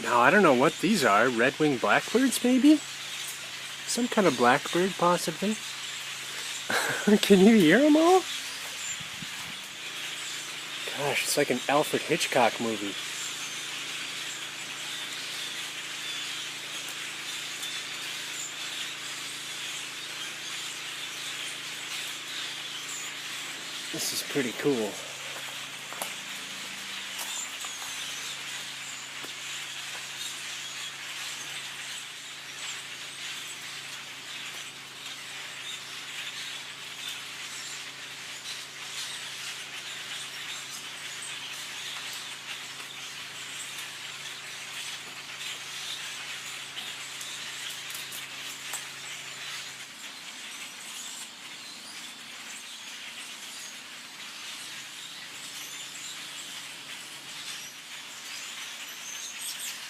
Now, I don't know what these are. Red-winged blackbirds, maybe? Some kind of blackbird, possibly? Can you hear them all? Gosh, it's like an Alfred Hitchcock movie. This is pretty cool.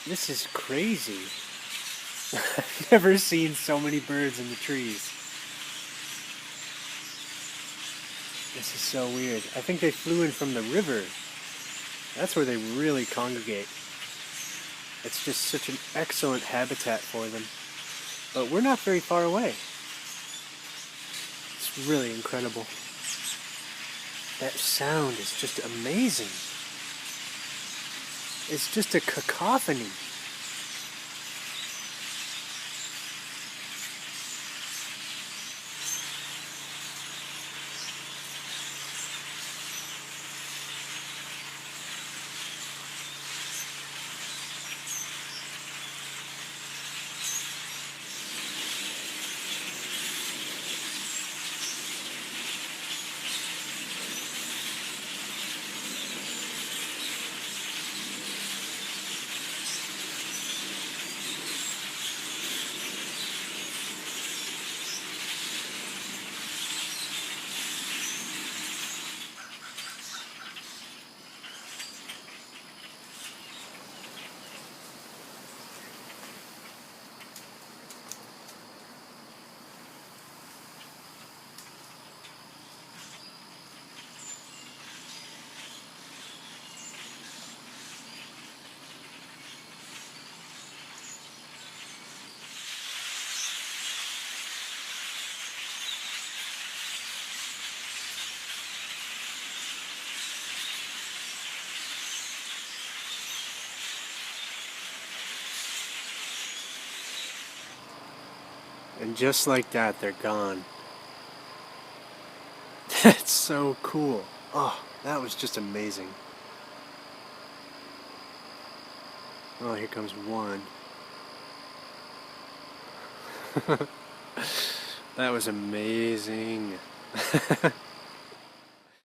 This is crazy. I've never seen so many birds in the trees. This is so weird. I think they flew in from the river. That's where they really congregate. It's just such an excellent habitat for them. But we're not very far away. It's really incredible. That sound is just amazing. It's just a cacophony. And just like that, they're gone. That's so cool. Oh, that was just amazing. Oh, here comes one. That was amazing.